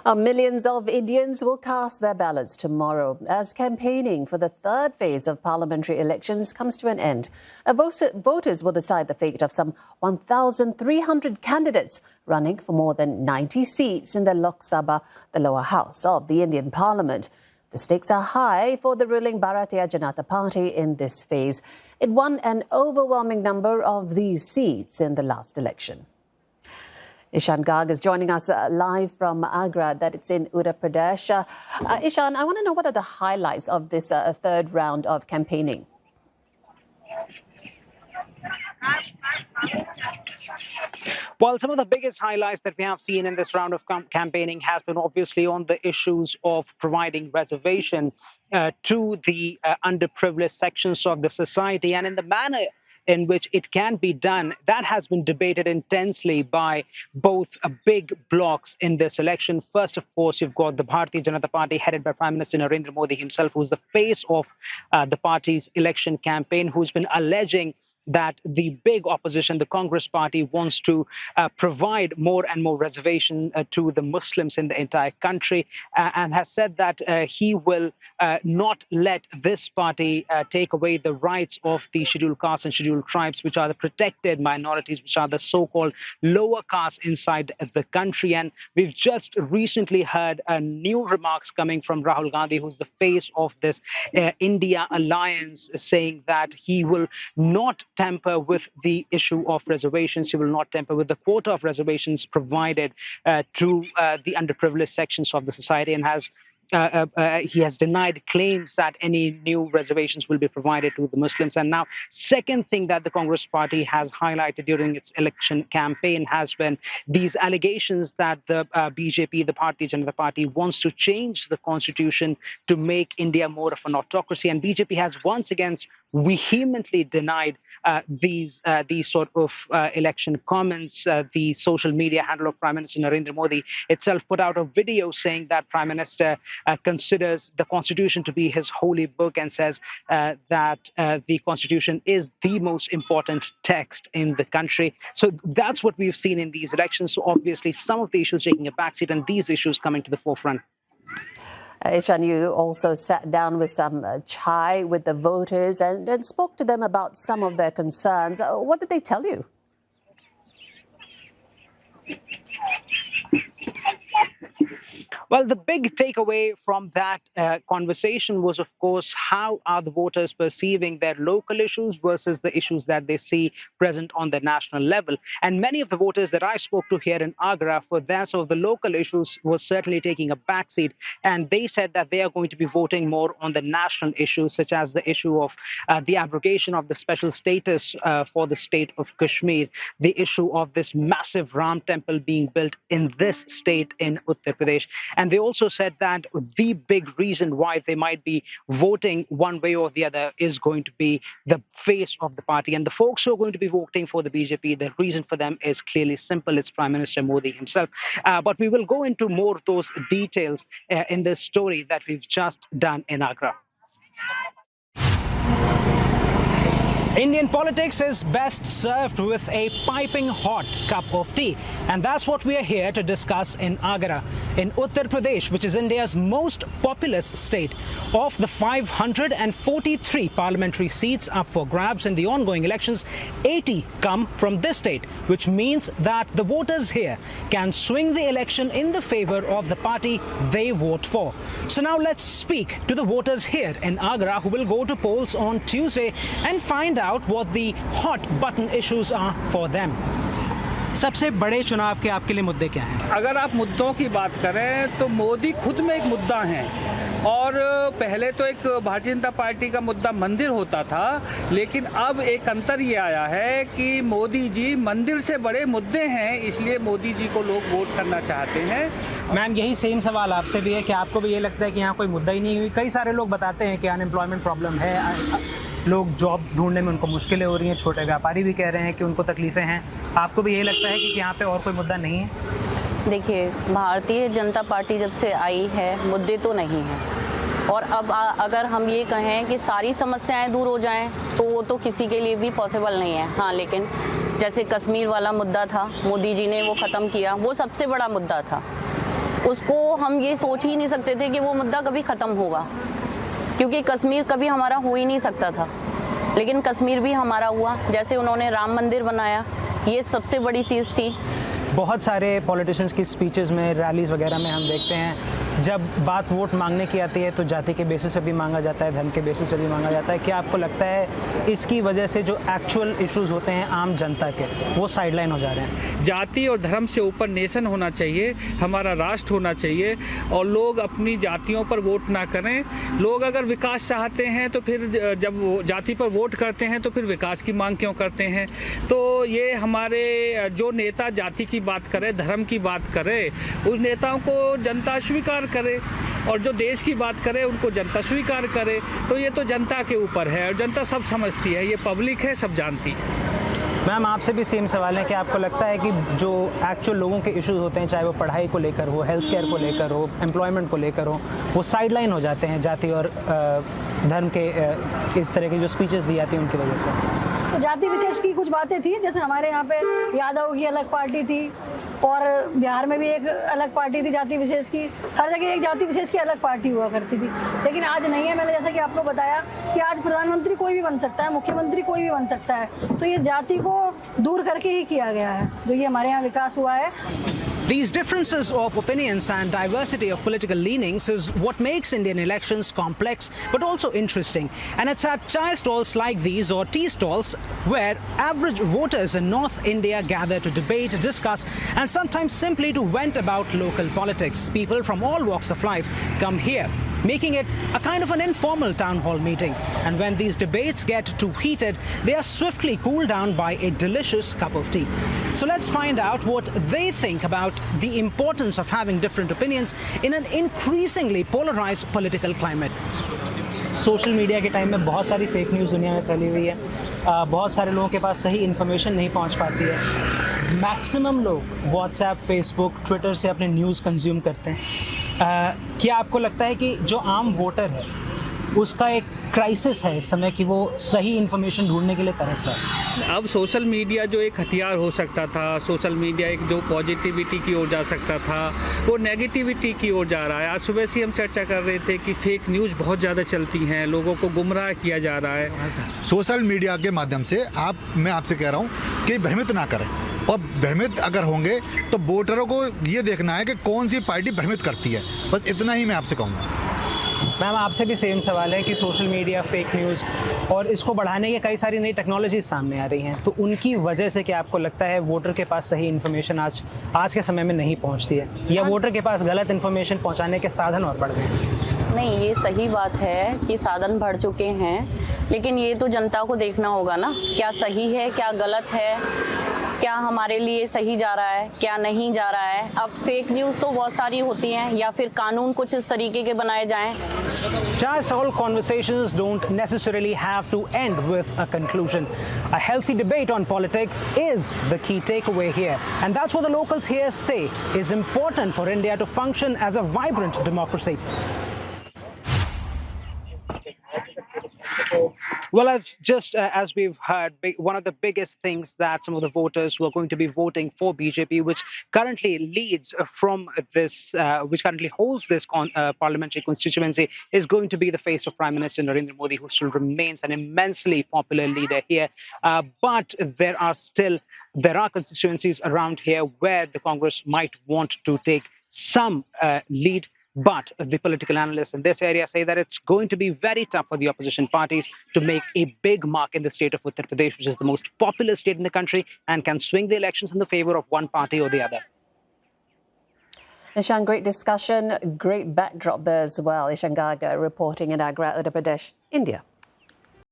Millions of Indians will cast their ballots tomorrow as campaigning for the third phase of parliamentary elections comes to an end. Voters will decide the fate of some 1,300 candidates running for more than 90 seats in the Lok Sabha, the lower house of the Indian Parliament. The stakes are high for the ruling Bharatiya Janata Party in this phase. It won an overwhelming number of these seats in the last election. Ishan Garg is joining us live from Agra, that it's in Uttar Pradesh. Ishan, I want to know what are the highlights of this third round of campaigning? Well, some of the biggest highlights that we have seen in this round of campaigning has been obviously on the issues of providing reservation to the underprivileged sections of the society, and in the manner in which it can be done, that has been debated intensely by both big blocs in this election. First, of course, you've got the Bharatiya Janata Party headed by Prime Minister Narendra Modi himself, who's the face of the party's election campaign, who's been alleging that the big opposition, the Congress party, wants to provide more and more reservation to the Muslims in the entire country, and has said that he will not let this party take away the rights of the scheduled castes and scheduled tribes, which are the protected minorities, which are the so-called lower castes inside the country. And we've just recently heard new remarks coming from Rahul Gandhi, who's the face of this India alliance, saying that he will not tamper with the issue of reservations. He will not tamper with the quota of reservations provided to the underprivileged sections of the society, and he has denied claims that any new reservations will be provided to the Muslims. And now, second thing that the Congress party has highlighted during its election campaign has been these allegations that the BJP, the Bharatiya Janata Party, wants to change the constitution to make India more of an autocracy. And BJP has once again vehemently denied these sort of election comments. The social media handle of Prime Minister Narendra Modi itself put out a video saying that Prime Minister considers the Constitution to be his holy book, and says that the Constitution is the most important text in the country. So that's what we've seen in these elections. So obviously some of the issues taking a backseat and these issues coming to the forefront. Ishan, you also sat down with some chai with the voters and spoke to them about some of their concerns. What did they tell you? Well, the big takeaway from that conversation was, of course, how are the voters perceiving their local issues versus the issues that they see present on the national level. And many of the voters that I spoke to here in Agra, for them, so the local issues was certainly taking a backseat. And they said that they are going to be voting more on the national issues, such as the issue of the abrogation of the special status for the state of Kashmir, the issue of this massive Ram temple being built in this state in Uttar Pradesh. And they also said that the big reason why they might be voting one way or the other is going to be the face of the party. And the folks who are going to be voting for the BJP, the reason for them is clearly simple. It's Prime Minister Modi himself. But we will go into more of those details in this story that we've just done in Agra. Indian politics is best served with a piping hot cup of tea. And that's what we are here to discuss in Agra, in Uttar Pradesh, which is India's most populous state. Of the 543 parliamentary seats up for grabs in the ongoing elections, 80 come from this state, which means that the voters here can swing the election in the favor of the party they vote for. So now let's speak to the voters here in Agra who will go to polls on Tuesday and find out what the hot button issues are for them. सबसे बड़े चुनाव के आपके लिए मुद्दे क्या हैं? अगर आप मुद्दों की बात करें तो मोदी खुद में एक मुद्दा है, और पहले तो एक भारतीय जनता पार्टी का मुद्दा मंदिर होता था, लेकिन अब एक अंतर ये आया है कि मोदी जी मंदिर से बड़े मुद्दे हैं, इसलिए मोदी जी को लोग वोट करना चाहते हैं। मैम, यही सेम सवाल आपसे भी है कि आपको भी ये लगता है कि यहाँ कोई मुद्दा ही नहीं हुई? कई सारे लोग बताते हैं कि अनएम्प्लॉयमेंट प्रॉब्लम है, लोग जॉब ढूंढने में उनको मुश्किलें हो रही हैं, छोटे व्यापारी भी कह रहे हैं कि उनको तकलीफें हैं। आपको भी यही लगता है कि यहाँ पे और कोई मुद्दा नहीं है? देखिए, भारतीय जनता पार्टी जब से आई है मुद्दे तो नहीं हैं, और अब अगर हम ये कहें कि सारी समस्याएं दूर हो जाएं तो वो तो किसी के लिए भी पॉसिबल नहीं है। हाँ, लेकिन जैसे कश्मीर वाला मुद्दा था, मोदी जी ने वो ख़त्म किया, वो सबसे बड़ा मुद्दा था। उसको हम ये सोच ही नहीं सकते थे कि वो मुद्दा कभी ख़त्म होगा, क्योंकि कश्मीर कभी हमारा हो ही नहीं सकता था, लेकिन कश्मीर भी हमारा हुआ। जैसे उन्होंने राम मंदिर बनाया, ये सबसे बड़ी चीज़ थी। बहुत सारे पॉलिटिशियंस की स्पीचेस में, रैलीज वगैरह में हम देखते हैं जब बात वोट मांगने की आती है तो जाति के बेसिस पे भी मांगा जाता है, धर्म के बेसिस पे भी मांगा जाता है। क्या आपको लगता है इसकी वजह से जो एक्चुअल इश्यूज होते हैं आम जनता के, वो साइडलाइन हो जा रहे हैं? जाति और धर्म से ऊपर नेशन होना चाहिए, हमारा राष्ट्र होना चाहिए, और लोग अपनी जातियों पर वोट ना करें। लोग अगर विकास चाहते हैं तो फिर जब वो जाति पर वोट करते हैं तो फिर विकास की मांग क्यों करते हैं? तो ये हमारे जो नेता जाति की बात करे, धर्म की बात करे, उस नेताओं को जनता स्वीकार करे, और जो देश की बात करे उनको जनता स्वीकार करे। तो ये तो जनता के ऊपर है, और जनता सब समझती है, ये पब्लिक है, सब जानती है। मैम, आपसे भी सेम सवाल है कि आपको लगता है कि जो एक्चुअल लोगों के इश्यूज होते हैं, चाहे वो पढ़ाई को लेकर हो, हेल्थ केयर को लेकर हो, एम्प्लॉयमेंट को लेकर हो, वो साइडलाइन हो जाते हैं जाति और धर्म के इस तरह की जो स्पीचेस दी जाती हैं उनकी वजह से? तो जाति विशेष की कुछ बातें थी, जैसे हमारे यहाँ पे यादव की अलग पार्टी थी, और बिहार में भी एक अलग पार्टी थी जाति विशेष की। हर जगह एक जाति विशेष की अलग पार्टी हुआ करती थी, लेकिन आज नहीं है। मैंने जैसा कि आपको बताया कि आज प्रधानमंत्री कोई भी बन सकता है, मुख्यमंत्री कोई भी बन सकता है। तो ये जाति को दूर करके ही किया गया है, जो ये हमारे यहाँ विकास हुआ है। These differences of opinions and diversity of political leanings is what makes Indian elections complex but also interesting. And it's at chai stalls like these or tea stalls where average voters in North India gather to debate, discuss and sometimes simply to vent about local politics. People from all walks of life come here, making it a kind of an informal town hall meeting. And when these debates get too heated, they are swiftly cooled down by a delicious cup of tea. So let's find out what they think about the importance of having different opinions in an increasingly polarized political climate. Social media के time में बहुत सारी fake news दुनिया में फैली हुई है। बहुत सारे लोगों के पास सही इन्फॉर्मेशन नहीं पहुंच पाती है। मैक्सिमम लोग व्हाट्सएप, फेसबुक, ट्विटर से अपने न्यूज़ कंज्यूम करते हैं। क्या आपको लगता है कि जो आम वोटर है उसका एक क्राइसिस है इस समय कि वो सही इन्फॉर्मेशन ढूंढने के लिए तरस रहा है? अब सोशल मीडिया जो एक हथियार हो सकता था, सोशल मीडिया एक जो पॉजिटिविटी की ओर जा सकता था, वो नेगेटिविटी की ओर जा रहा है। आज सुबह से हम चर्चा कर रहे थे कि फेक न्यूज़ बहुत ज़्यादा चलती हैं, लोगों को गुमराह किया जा रहा है। सोशल मीडिया के माध्यम से मैं आपसे कह रहा हूँ कि भ्रमित ना करें, और भ्रमित अगर होंगे तो वोटरों को ये देखना है कि कौन सी पार्टी भ्रमित करती है। बस इतना ही मैं आपसे कहूँगा। मैम, आपसे भी सेम सवाल है कि सोशल मीडिया, फेक न्यूज़ और इसको बढ़ाने की कई सारी नई टेक्नोलॉजी सामने आ रही हैं, तो उनकी वजह से क्या आपको लगता है वोटर के पास सही इन्फॉर्मेशन आज के समय में नहीं पहुंचती है, या वोटर के पास गलत इन्फॉर्मेशन पहुंचाने के साधन और बढ़ गए हैं? नहीं, ये सही बात है कि साधन बढ़ चुके हैं, लेकिन ये तो जनता को देखना होगा ना, क्या सही है, क्या गलत है, क्या हमारे लिए सही जा रहा है, क्या नहीं जा रहा है। अब फेक न्यूज़ तो बहुत सारी होती हैं, या फिर कानून कुछ इस तरीके के बनाए जाएं। Chai stall conversations don't necessarily have to end with a conclusion. A healthy debate on politics is the key takeaway here. And that's what the locals here say is important for India to function as a vibrant democracy. Well, I've just, as we've heard, one of the biggest things that some of the voters who are going to be voting for BJP, which currently leads from this, which currently holds this parliamentary constituency, is going to be the face of Prime Minister Narendra Modi, who still remains an immensely popular leader here. But there are constituencies around here where the Congress might want to take some lead. But the political analysts in this area say that it's going to be very tough for the opposition parties to make a big mark in the state of Uttar Pradesh, which is the most populous state in the country and can swing the elections in the favor of one party or the other. Ishan, great discussion, great backdrop there as well. Ishan Garga reporting in Agra, Uttar Pradesh, India.